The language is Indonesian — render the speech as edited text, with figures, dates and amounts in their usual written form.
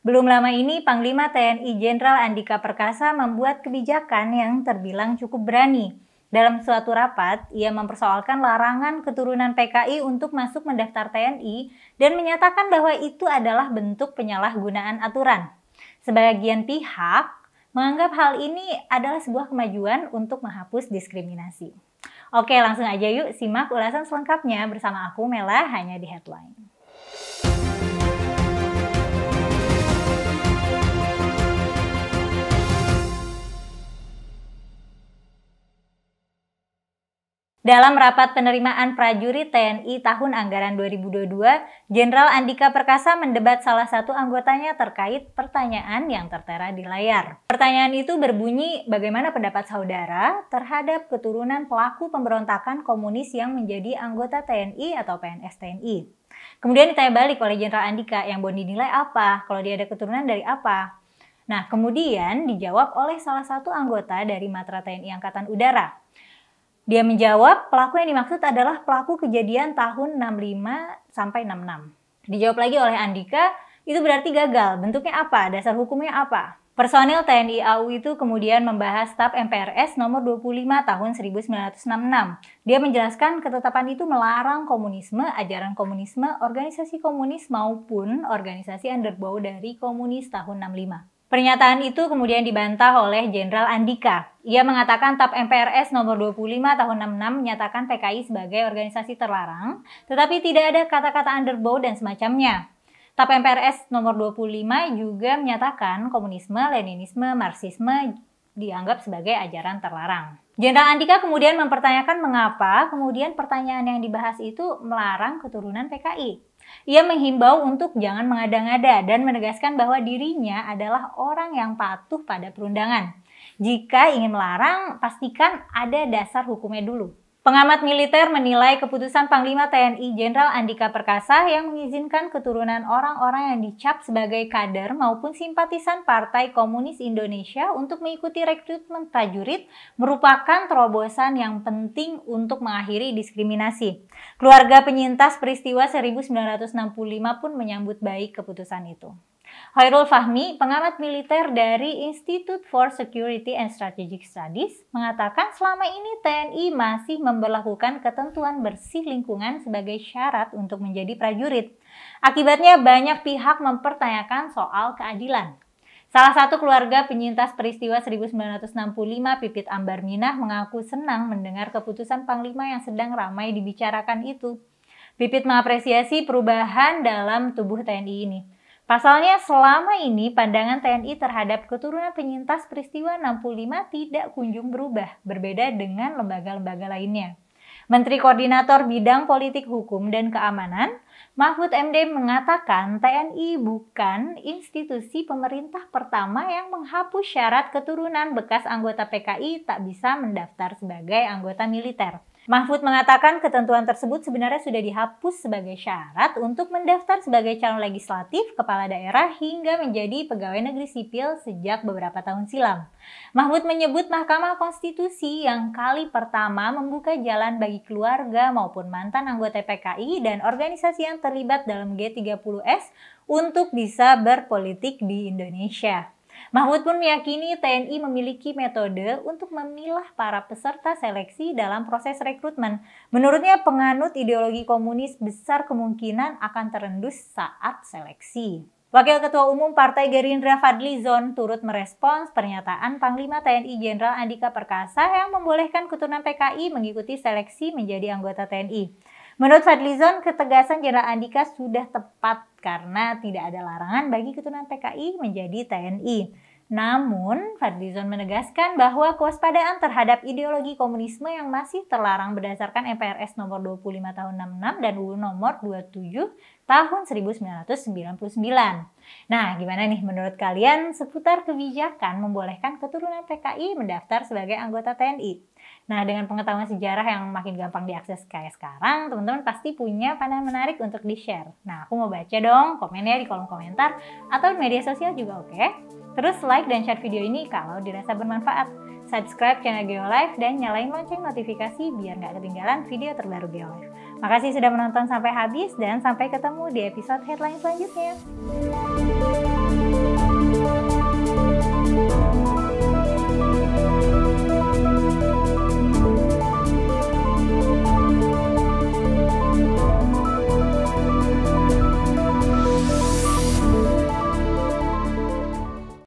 Belum lama ini, Panglima TNI Jenderal Andika Perkasa membuat kebijakan yang terbilang cukup berani. Dalam suatu rapat, ia mempersoalkan larangan keturunan PKI untuk masuk mendaftar TNI dan menyatakan bahwa itu adalah bentuk penyalahgunaan aturan. Sebagian pihak menganggap hal ini adalah sebuah kemajuan untuk menghapus diskriminasi. Oke, langsung aja yuk simak ulasan selengkapnya bersama aku Mela hanya di Headline. Dalam rapat penerimaan prajurit TNI tahun anggaran 2022, Jenderal Andika Perkasa mendebat salah satu anggotanya terkait pertanyaan yang tertera di layar. Pertanyaan itu berbunyi, bagaimana pendapat saudara terhadap keturunan pelaku pemberontakan komunis yang menjadi anggota TNI atau PNS TNI? Kemudian ditanya balik oleh Jenderal Andika, yang mau dinilai apa? Kalau dia ada keturunan dari apa? Nah, kemudian dijawab oleh salah satu anggota dari Matra TNI Angkatan Udara. Dia menjawab, pelaku yang dimaksud adalah pelaku kejadian tahun 65 sampai 66. Dijawab lagi oleh Andika, itu berarti gagal. Bentuknya apa? Dasar hukumnya apa? Personil TNI AU itu kemudian membahas TAP MPRS nomor 25 tahun 1966. Dia menjelaskan ketetapan itu melarang komunisme, ajaran komunisme, organisasi komunis maupun organisasi underbow dari komunis tahun 65. Pernyataan itu kemudian dibantah oleh Jenderal Andika. Ia mengatakan TAP MPRS nomor 25 tahun 66 menyatakan PKI sebagai organisasi terlarang, tetapi tidak ada kata-kata underbow dan semacamnya. TAP MPRS nomor 25 juga menyatakan komunisme, leninisme, marxisme dianggap sebagai ajaran terlarang. Jenderal Andika kemudian mempertanyakan mengapa kemudian pertanyaan yang dibahas itu melarang keturunan PKI. Ia menghimbau untuk jangan mengada-ngada dan menegaskan bahwa dirinya adalah orang yang patuh pada perundangan. Jika ingin melarang, pastikan ada dasar hukumnya dulu. Pengamat militer menilai keputusan Panglima TNI Jenderal Andika Perkasa yang mengizinkan keturunan orang-orang yang dicap sebagai kader maupun simpatisan Partai Komunis Indonesia untuk mengikuti rekrutmen prajurit merupakan terobosan yang penting untuk mengakhiri diskriminasi. Keluarga penyintas peristiwa 1965 pun menyambut baik keputusan itu. Hoirul Fahmi, pengamat militer dari Institute for Security and Strategic Studies, mengatakan selama ini TNI masih memberlakukan ketentuan bersih lingkungan sebagai syarat untuk menjadi prajurit. Akibatnya banyak pihak mempertanyakan soal keadilan. Salah satu keluarga penyintas peristiwa 1965, Pipit Ambar Minah, mengaku senang mendengar keputusan Panglima yang sedang ramai dibicarakan itu. Pipit mengapresiasi perubahan dalam tubuh TNI ini. Pasalnya, selama ini pandangan TNI terhadap keturunan penyintas peristiwa 65 tidak kunjung berubah, berbeda dengan lembaga-lembaga lainnya. Menteri Koordinator Bidang Politik Hukum dan Keamanan, Mahfud MD mengatakan TNI bukan institusi pemerintah pertama yang menghapus syarat keturunan bekas anggota PKI tak bisa mendaftar sebagai anggota militer. Mahfud mengatakan ketentuan tersebut sebenarnya sudah dihapus sebagai syarat untuk mendaftar sebagai calon legislatif, kepala daerah, hingga menjadi pegawai negeri sipil sejak beberapa tahun silam. Mahfud menyebut Mahkamah Konstitusi yang kali pertama membuka jalan bagi keluarga maupun mantan anggota PKI dan organisasi yang terlibat dalam G30S untuk bisa berpolitik di Indonesia. Mahfud pun meyakini TNI memiliki metode untuk memilah para peserta seleksi dalam proses rekrutmen. Menurutnya, penganut ideologi komunis besar kemungkinan akan terendus saat seleksi. Wakil Ketua Umum Partai Gerindra Fadly Zon turut merespons pernyataan Panglima TNI Jenderal Andika Perkasa yang membolehkan keturunan PKI mengikuti seleksi menjadi anggota TNI. Menurut Fadly Zon, ketegasan Jenderal Andika sudah tepat karena tidak ada larangan bagi keturunan PKI menjadi TNI. Namun, Fadly Zon menegaskan bahwa kewaspadaan terhadap ideologi komunisme yang masih terlarang berdasarkan MPRS nomor 25 tahun 66 dan UU nomor 27 tahun 1999. Nah, gimana nih menurut kalian seputar kebijakan membolehkan keturunan PKI mendaftar sebagai anggota TNI? Nah, dengan pengetahuan sejarah yang makin gampang diakses kayak sekarang, teman-teman pasti punya pandangan menarik untuk di-share. Nah, aku mau baca dong komennya di kolom komentar atau di media sosial juga oke? Terus like dan share video ini kalau dirasa bermanfaat. Subscribe channel Geolife dan nyalain lonceng notifikasi biar nggak ketinggalan video terbaru Geolife. Makasih sudah menonton sampai habis dan sampai ketemu di episode headline selanjutnya.